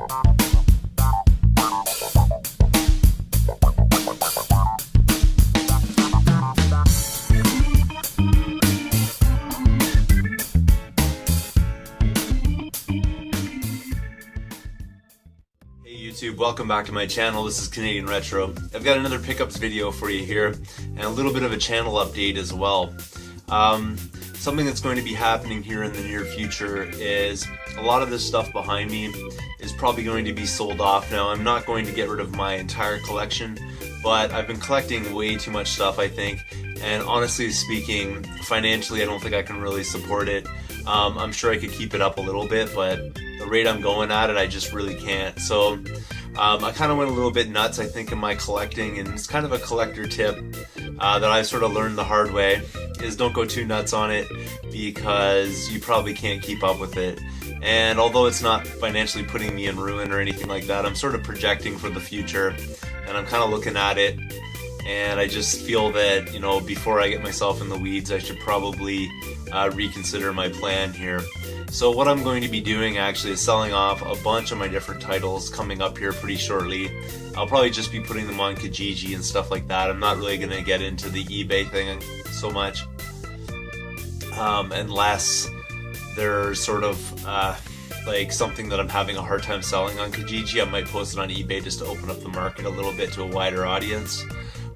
YouTube, welcome back to my channel. This is Canadian Retro. I've got another pickups video for you here and a little bit of a channel update as well. Something that's going to be happening here in the near future is a lot of this stuff behind me is probably going to be sold off. Now, I'm not going to get rid of my entire collection, but I've been collecting way too much stuff, I think, and honestly speaking, financially I don't think I can really support it. I'm sure I could keep it up a little bit, but the rate I'm going at it, I just really can't. So I kind of went a little bit nuts, I think, in my collecting, and it's kind of a collector tip that I sort of learned the hard way, is don't go too nuts on it because you probably can't keep up with it. And although it's not financially putting me in ruin or anything like that, I'm sort of projecting for the future, and I'm kind of looking at it, and I just feel that, you know, before I get myself in the weeds, I should probably reconsider my plan here. So what I'm going to be doing actually is selling off a bunch of my different titles coming up here pretty shortly. I'll probably just be putting them on Kijiji and stuff like that. I'm not really going to get into the eBay thing so much, unless there's sort of like something that I'm having a hard time selling on Kijiji. I might post it on eBay just to open up the market a little bit to a wider audience.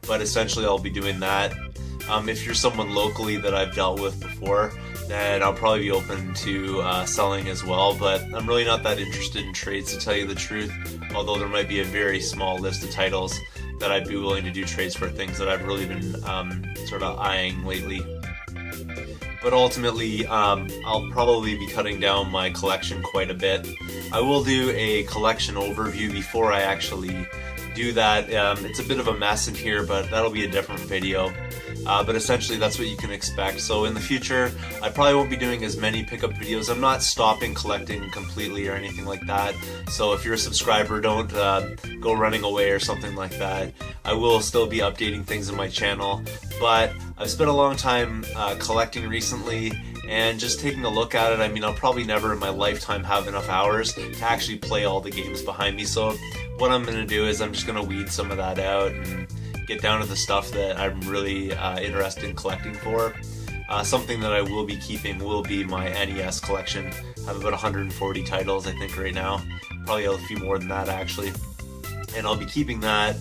But essentially I'll be doing that. If you're someone locally that I've dealt with before, then I'll probably be open to selling as well, but I'm really not that interested in trades, to tell you the truth, although there might be a very small list of titles that I'd be willing to do trades for, things that I've really been sort of eyeing lately. But ultimately, I'll probably be cutting down my collection quite a bit. I will do a collection overview before I actually do that. It's a bit of a mess in here, but that'll be a different video. But essentially that's what you can expect. So in the future, I probably won't be doing as many pickup videos. I'm not stopping collecting completely or anything like that. So if you're a subscriber, don't go running away or something like that. I will still be updating things on my channel, but I've spent a long time collecting recently, and just taking a look at it, I mean, I'll probably never in my lifetime have enough hours to actually play all the games behind me. So what I'm going to do is I'm just going to weed some of that out and get down to the stuff that I'm really interested in collecting for. Something that I will be keeping will be my NES collection. I have about 140 titles, I think, right now. Probably a few more than that, actually. And I'll be keeping that.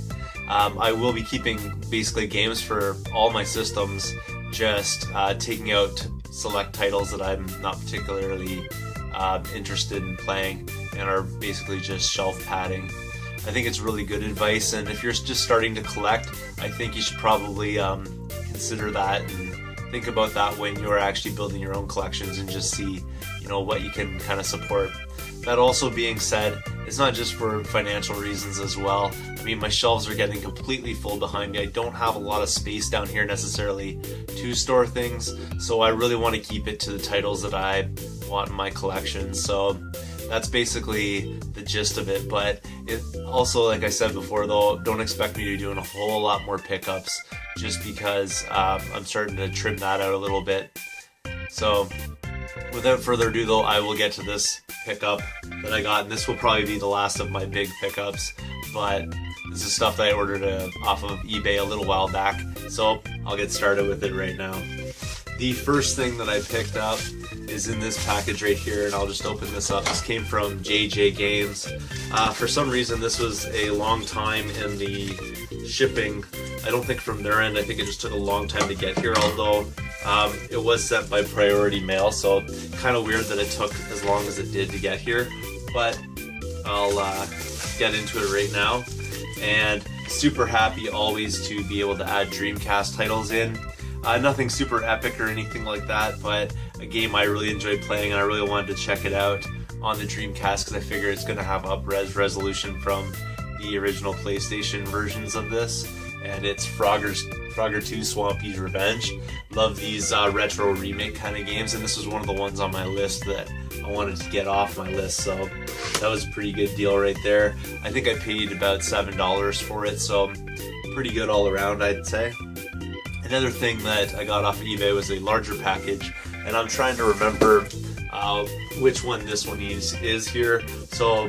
I will be keeping basically games for all my systems, just taking out select titles that I'm not particularly interested in playing and are basically just shelf padding. I think it's really good advice, and if you're just starting to collect, I think you should probably consider that and think about that when you're actually building your own collections, and just see, you know, what you can kind of support. That also being said, it's not just for financial reasons as well. I mean, my shelves are getting completely full behind me. I don't have a lot of space down here necessarily to store things, so I really want to keep it to the titles that I want in my collection. So that's basically the gist of it. But it also, like I said before though, don't expect me to be doing a whole lot more pickups, just because I'm starting to trim that out a little bit. So without further ado though, I will get to this pickup that I got, and this will probably be the last of my big pickups, but this is stuff that I ordered off of eBay a little while back, so I'll get started with it right now. The first thing that I picked up is in this package right here, and I'll just open this up. This came from JJ Games. For some reason this was a long time in the shipping. I don't think from their end, I think it just took a long time to get here, although it was sent by priority mail, so kind of weird that it took as long as it did to get here, but I'll get into it right now. And super happy always to be able to add Dreamcast titles in. Nothing super epic or anything like that, but a game I really enjoyed playing, and I really wanted to check it out on the Dreamcast because I figure it's going to have up-res resolution from the original PlayStation versions of this, and it's Frogger 2 Swampy's Revenge. Love these retro remake kind of games, and this was one of the ones on my list that I wanted to get off my list, so that was a pretty good deal right there. I think I paid about $7 for it, so pretty good all around, I'd say. Another thing that I got off of eBay was a larger package, and I'm trying to remember which one this one is here. So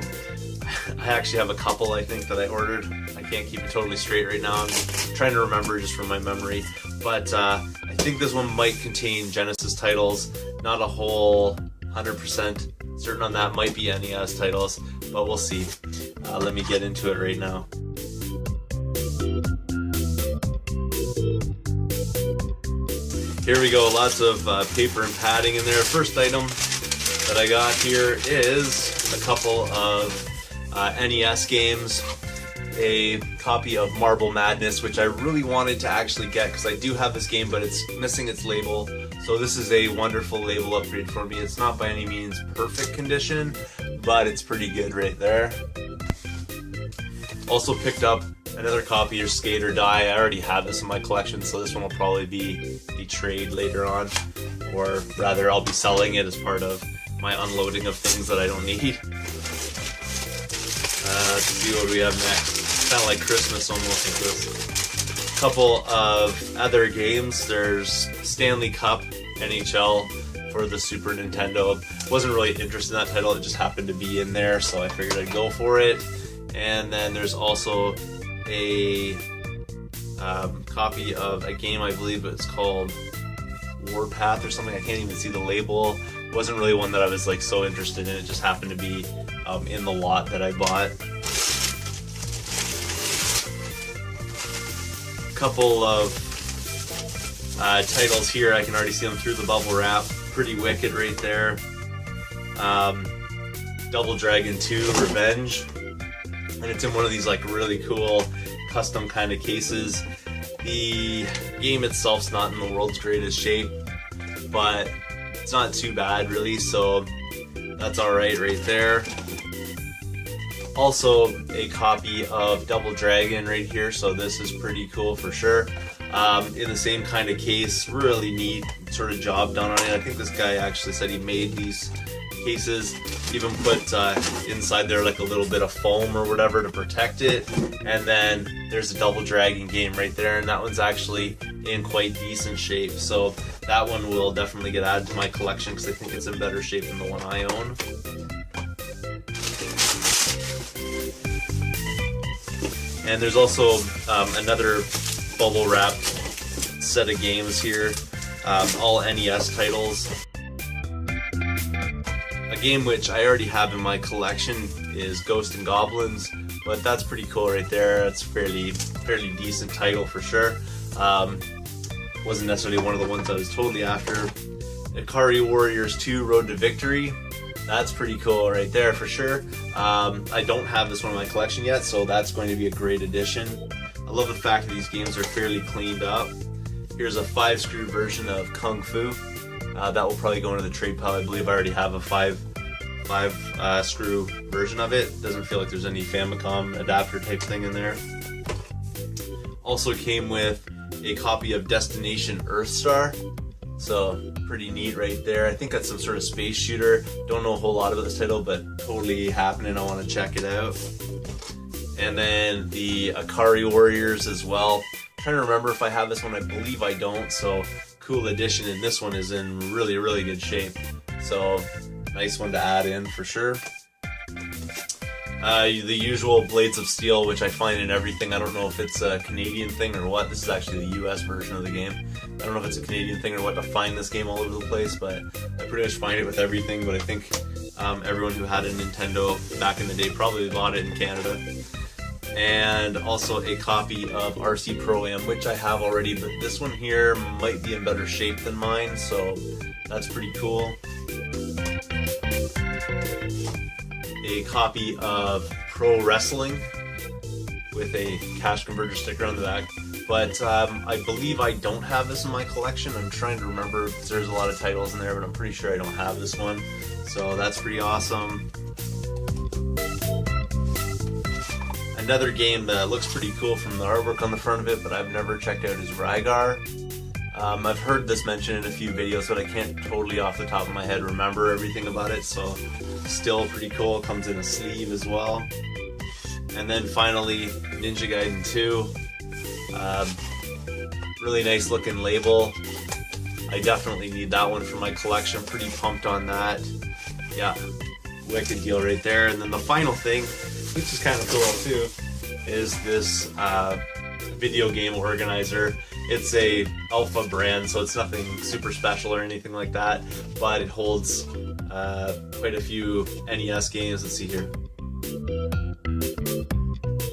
I actually have a couple, I think, that I ordered. I can't keep it totally straight right now. I'm trying to remember just from my memory. But I think this one might contain Genesis titles. Not a whole 100% certain on that. Might be NES titles, but we'll see. Let me get into it right now. Here we go, lots of paper and padding in there. First item that I got here is a couple of NES games. A copy of Marble Madness, which I really wanted to actually get because I do have this game, but it's missing its label. So this is a wonderful label upgrade for me. It's not by any means perfect condition, but it's pretty good right there. Also picked up another copy of Skate or Die. I already have this in my collection, so this one will probably be a trade later on, or rather I'll be selling it as part of my unloading of things that I don't need. Let's see what we have next. Kind of like Christmas almost with this. Couple of other games. There's Stanley Cup NHL for the Super Nintendo. Wasn't really interested in that title, it just happened to be in there, so I figured I'd go for it. And then there's also a copy of a game, I believe it's called Warpath or something. I can't even see the label. Wasn't really one that I was like so interested in. It just happened to be in the lot that I bought. Couple of titles here. I can already see them through the bubble wrap. Pretty wicked right there. Double Dragon 2 Revenge. And it's in one of these like really cool custom kind of cases. The game itself's not in the world's greatest shape, but it's not too bad really, so that's alright right there. Also a copy of Double Dragon right here, so this is pretty cool for sure. In the same kind of case, really neat sort of job done on it. I think this guy actually said he made these cases, even put inside there like a little bit of foam or whatever to protect it. And then there's a Double Dragon game right there, and that one's actually in quite decent shape, so that one will definitely get added to my collection because I think it's in better shape than the one I own. And there's also another bubble wrapped set of games here, all NES titles. A game which I already have in my collection is Ghosts and Goblins, but that's pretty cool right there. It's fairly decent title for sure. Wasn't necessarily one of the ones I was totally after. Ikari Warriors 2 Road to Victory. That's pretty cool right there for sure. I don't have this one in my collection yet, so that's going to be a great addition. I love the fact that these games are fairly cleaned up. Here's a 5-screw version of Kung Fu. That will probably go into the trade pile. I believe I already have a 5-screw version of it. Doesn't feel like there's any Famicom adapter type thing in there. Also came with a copy of Destination Earthstar. So pretty neat right there. I think that's some sort of space shooter. Don't know a whole lot about this title, but totally happening. I want to check it out. And then the Ikari Warriors as well. I'm trying to remember if I have this one. I believe I don't. So cool addition, and this one is in really good shape. So nice one to add in for sure. The usual Blades of Steel, which I find in everything. I don't know if it's a Canadian thing or what. This is actually the US version of the game. I don't know if it's a Canadian thing or what to find this game all over the place, but I pretty much find it with everything. But I think everyone who had a Nintendo back in the day probably bought it in Canada. And also a copy of RC Pro-Am, which I have already, but this one here might be in better shape than mine, so that's pretty cool. A copy of Pro Wrestling with a cash converter sticker on the back, but I believe I don't have this in my collection. I'm trying to remember because there's a lot of titles in there, but I'm pretty sure I don't have this one, so that's pretty awesome. Another game that looks pretty cool from the artwork on the front of it, but I've never checked out, is Rygar. I've heard this mentioned in a few videos, but I can't totally off the top of my head remember everything about it, so still pretty cool. Comes in a sleeve as well. And then finally, Ninja Gaiden 2. Really nice looking label. I definitely need that one for my collection. Pretty pumped on that. Yeah, wicked deal right there. And then the final thing, which is kind of cool too, is this video game organizer. It's a Alpha brand, so it's nothing super special or anything like that, but it holds quite a few NES games. Let's see here,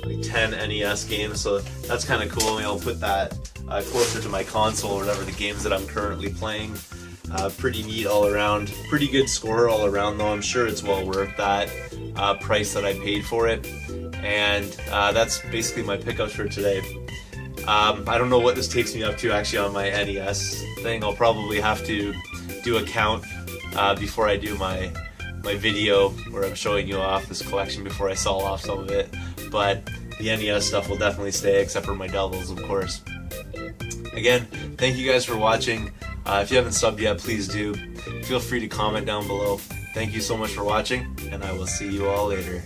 like 10 NES games, so that's kind of cool. I'll put that closer to my console or whatever, the games that I'm currently playing. Pretty neat all around, pretty good score all around though. I'm sure it's well worth that price that I paid for it. And that's basically my pickups for today. I don't know what this takes me up to actually on my NES thing. I'll probably have to do a count before I do my video where I'm showing you off this collection before I sell off some of it. But the NES stuff will definitely stay, except for my Devils, of course. Again, thank you guys for watching. If you haven't subbed yet, please do. Feel free to comment down below. Thank you so much for watching, and I will see you all later.